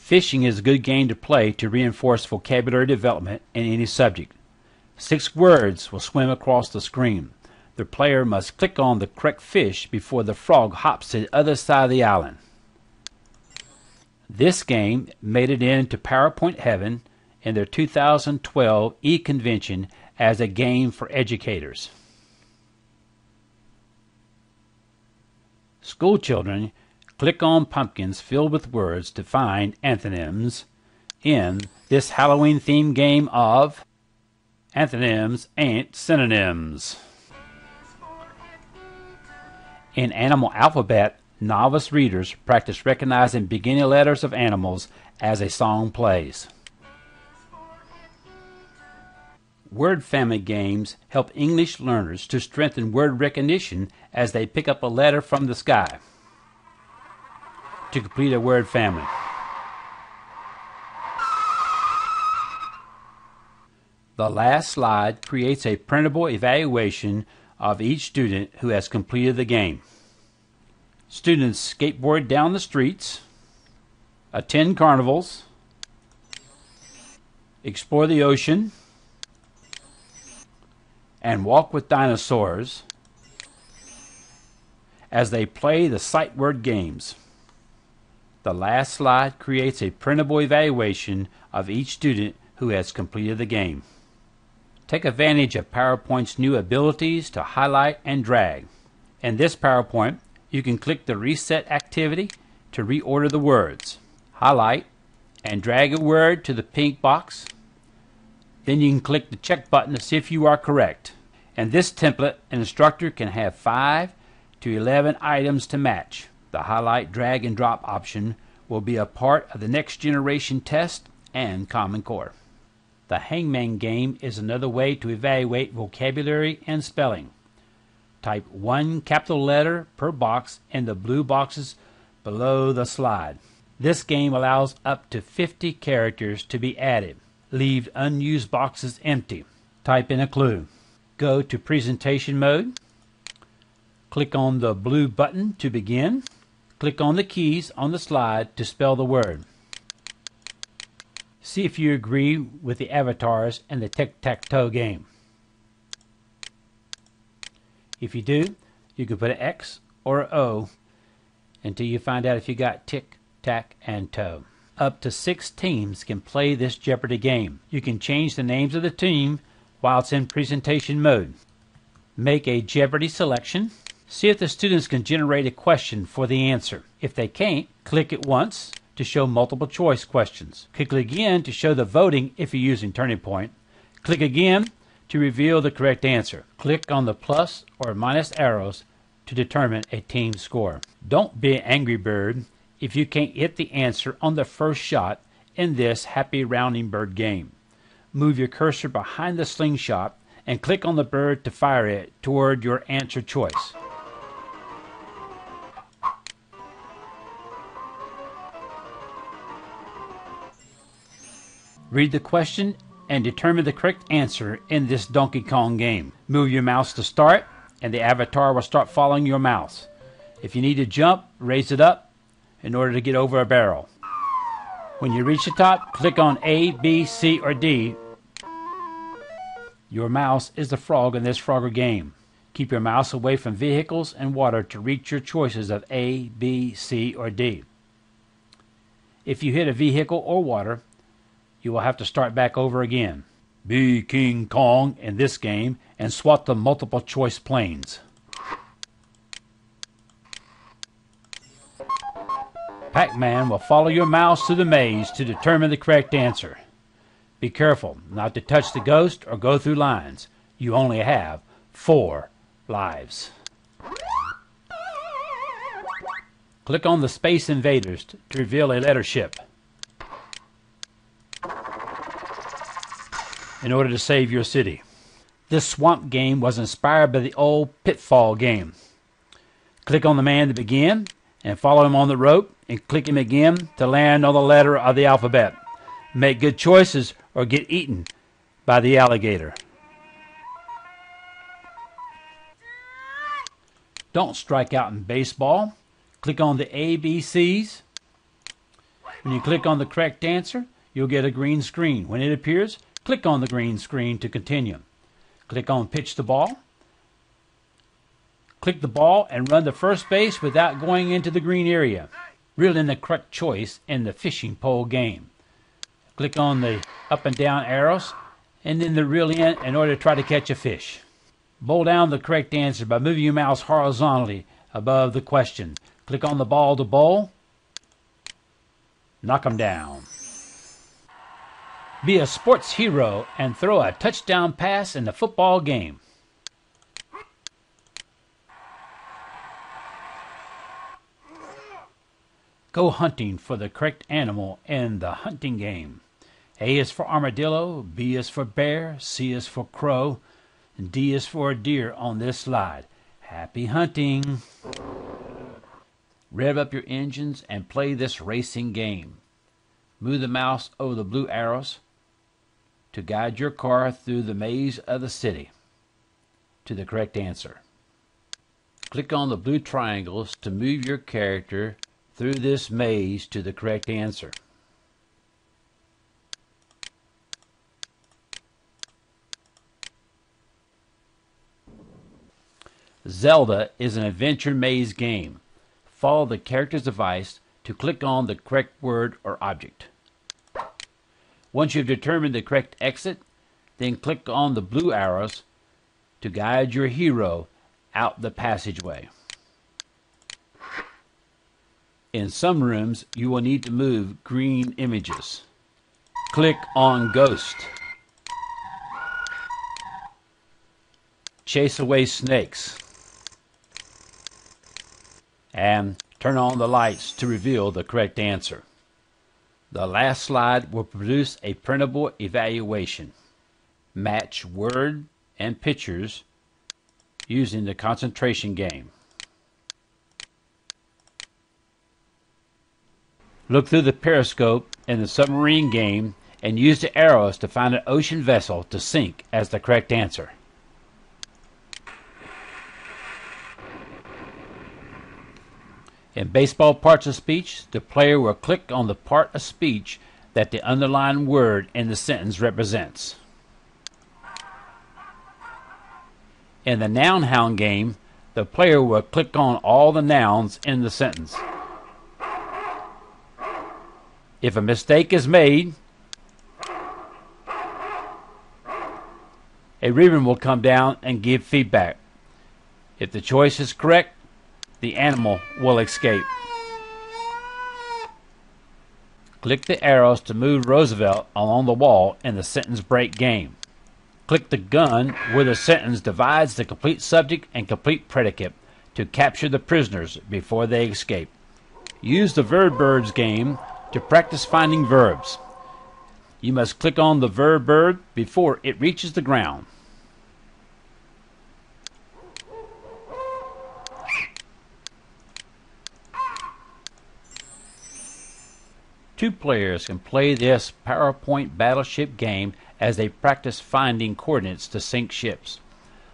Fishing is a good game to play to reinforce vocabulary development in any subject. 6 words will swim across the screen. The player must click on the correct fish before the frog hops to the other side of the island. This game made it into PowerPoint heaven in their 2012 e-convention as a game for educators. School children, click on pumpkins filled with words to find antonyms in this Halloween-themed game of Antonyms Ain't Synonyms. In Animal Alphabet, novice readers practice recognizing beginning letters of animals as a song plays. Word family games help English learners to strengthen word recognition as they pick up a letter from the sky to complete a word family. The last slide creates a printable evaluation of each student who has completed the game. Students skateboard down the streets, attend carnivals, explore the ocean, and walk with dinosaurs as they play the sight word games. The last slide creates a printable evaluation of each student who has completed the game. Take advantage of PowerPoint's new abilities to highlight and drag. In this PowerPoint, you can click the Reset activity to reorder the words. Highlight and drag a word to the pink box. Then you can click the check button to see if you are correct. In this template, an instructor can have 5 to 11 items to match. The highlight, drag, and drop option will be a part of the next generation test and Common Core. The Hangman game is another way to evaluate vocabulary and spelling. Type 1 capital letter per box in the blue boxes below the slide. This game allows up to 50 characters to be added. Leave unused boxes empty. Type in a clue. Go to presentation mode. Click on the blue button to begin. Click on the keys on the slide to spell the word. See if you agree with the avatars in the tic-tac-toe game. If you do, you can put an X or an O until you find out if you got tick, tack, and toe. Up to 6 teams can play this Jeopardy game. You can change the names of the team while it's in presentation mode. Make a Jeopardy selection. See if the students can generate a question for the answer. If they can't, click it once to show multiple choice questions. Click again to show the voting if you're using Turning Point. Click again to reveal the correct answer. Click on the plus or minus arrows to determine a team score. Don't be an angry bird if you can't hit the answer on the first shot in this happy rounding bird game. Move your cursor behind the slingshot and click on the bird to fire it toward your answer choice. Read the question and determine the correct answer in this Donkey Kong game. Move your mouse to start and the avatar will start following your mouse. If you need to jump, raise it up in order to get over a barrel. When you reach the top, click on A, B, C, or D. Your mouse is the frog in this Frogger game. Keep your mouse away from vehicles and water to reach your choices of A, B, C, or D. If you hit a vehicle or water, you will have to start back over again. Be King Kong in this game and swat the multiple choice planes. Pac-Man will follow your mouse through the maze to determine the correct answer. Be careful not to touch the ghost or go through lines. You only have 4 lives. Click on the Space Invaders to reveal a letter ship in order to save your city. This swamp game was inspired by the old Pitfall game. Click on the man to begin and follow him on the rope and click him again to land on the letter of the alphabet. Make good choices or get eaten by the alligator. Don't strike out in baseball. Click on the ABCs. When you click on the correct answer, you'll get a green screen. When it appears, click on the green screen to continue. Click on Pitch the Ball. Click the ball and run to first base without going into the green area. Reel in the correct choice in the fishing pole game. Click on the up and down arrows and then the reel in order to try to catch a fish. Bowl down the correct answer by moving your mouse horizontally above the question. Click on the ball to bowl. Knock them down. Be a sports hero and throw a touchdown pass in the football game. Go hunting for the correct animal in the hunting game. A is for armadillo, B is for bear, C is for crow, and D is for deer on this slide. Happy hunting! Rev up your engines and play this racing game. Move the mouse over the blue arrows to guide your car through the maze of the city to the correct answer. Click on the blue triangles to move your character through this maze to the correct answer. Zelda is an adventure maze game. Follow the character's device to click on the correct word or object. Once you've determined the correct exit, then click on the blue arrows to guide your hero out the passageway. In some rooms, you will need to move green images. Click on Ghost. Chase away snakes. And turn on the lights to reveal the correct answer. The last slide will produce a printable evaluation. Match word and pictures using the concentration game. Look through the periscope in the submarine game and use the arrows to find an ocean vessel to sink as the correct answer. In baseball parts of speech, the player will click on the part of speech that the underlined word in the sentence represents. In the noun hound game, the player will click on all the nouns in the sentence. If a mistake is made, a ribbon will come down and give feedback. If the choice is correct, the animal will escape. Click the arrows to move Roosevelt along the wall in the sentence break game. Click the gun where the sentence divides the complete subject and complete predicate to capture the prisoners before they escape. Use the verb birds game to practice finding verbs. You must click on the verb bird before it reaches the ground. Two players can play this PowerPoint battleship game as they practice finding coordinates to sink ships.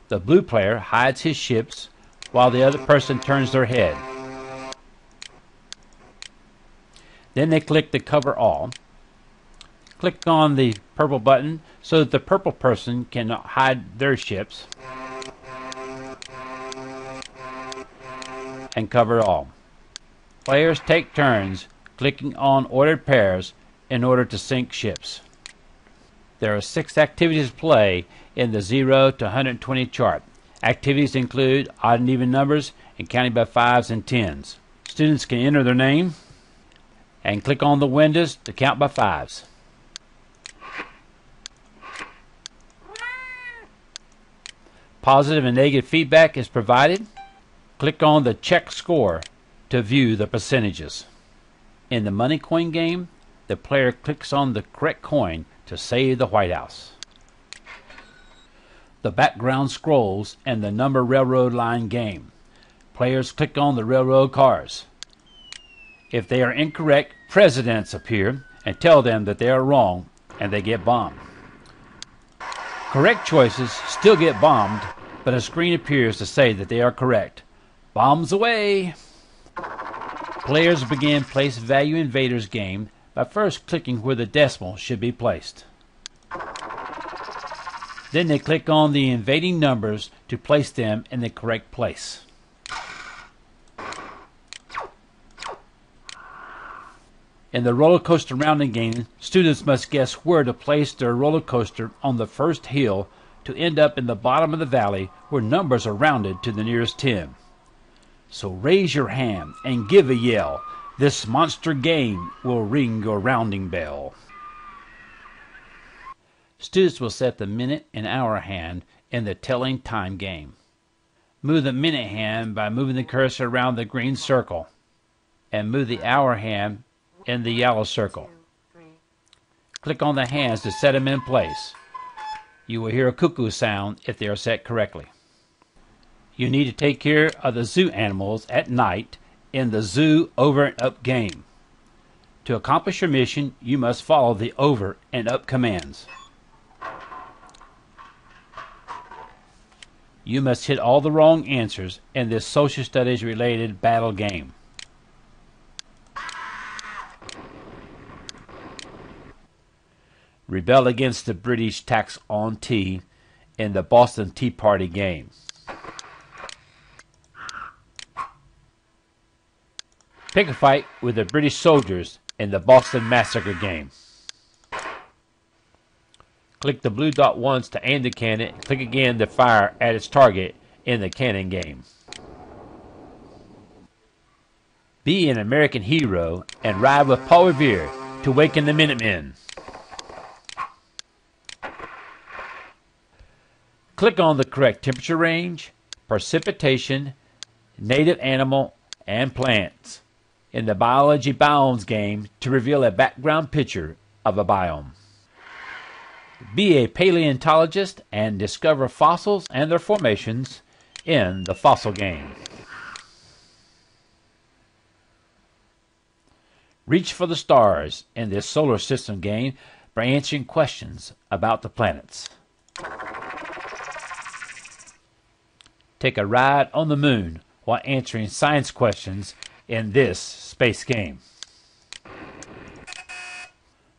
The blue player hides his ships while the other person turns their head. Then they click the cover all. Click on the purple button so that the purple person can hide their ships and cover all. Players take turns clicking on ordered pairs in order to sink ships. There are 6 activities to play in the 0 to 120 chart. Activities include odd and even numbers and counting by 5s and 10s. Students can enter their name and click on the windows to count by 5s. Positive and negative feedback is provided. Click on the check score to view the percentages. In the money coin game, the player clicks on the correct coin to save the White House. The background scrolls in the number railroad line game. Players click on the railroad cars. If they are incorrect, presidents appear and tell them that they are wrong and they get bombed. Correct choices still get bombed, but a screen appears to say that they are correct. Bombs away! Players begin Place Value Invaders game by first clicking where the decimal should be placed. Then they click on the invading numbers to place them in the correct place. In the roller coaster rounding game, students must guess where to place their roller coaster on the first hill to end up in the bottom of the valley where numbers are rounded to the nearest 10. So raise your hand and give a yell. This monster game will ring your rounding bell. Students will set the minute and hour hand in the telling time game. Move the minute hand by moving the cursor around the green circle, and move the hour hand in the yellow circle. Click on the hands to set them in place. You will hear a cuckoo sound if they are set correctly. You need to take care of the zoo animals at night in the zoo over and up game. To accomplish your mission, you must follow the over and up commands. You must hit all the wrong answers in this social studies related battle game. Rebel against the British tax on tea in the Boston Tea Party game. Pick a fight with the British soldiers in the Boston Massacre game. Click the blue dot once to aim the cannon, and click again to fire at its target in the cannon game. Be an American hero and ride with Paul Revere to waken the Minutemen. Click on the correct temperature range, precipitation, native animal, and plants in the Biology Biomes game to reveal a background picture of a biome. Be a paleontologist and discover fossils and their formations in the fossil game. Reach for the stars in this solar system game by answering questions about the planets. Take a ride on the moon while answering science questions in this space game.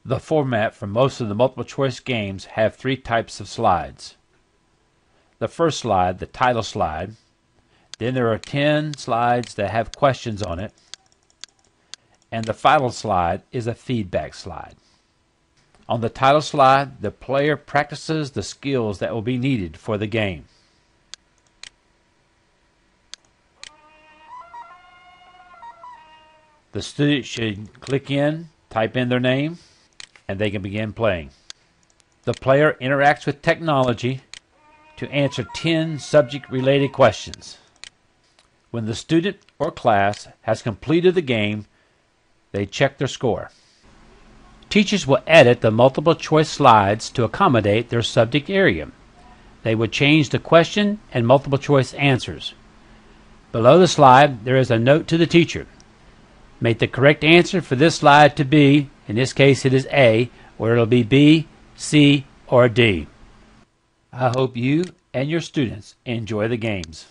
The format for most of the multiple choice games have 3 types of slides. The first slide, the title slide, then there are 10 slides that have questions on it, and the final slide is a feedback slide. On the title slide, the player practices the skills that will be needed for the game. The student should click in, type in their name, and they can begin playing. The player interacts with technology to answer 10 subject-related questions. When the student or class has completed the game, they check their score. Teachers will edit the multiple choice slides to accommodate their subject area. They will change the question and multiple choice answers. Below the slide, there is a note to the teacher. Make the correct answer for this slide to be, in this case it is A, or it'll be B, C, or D. I hope you and your students enjoy the games.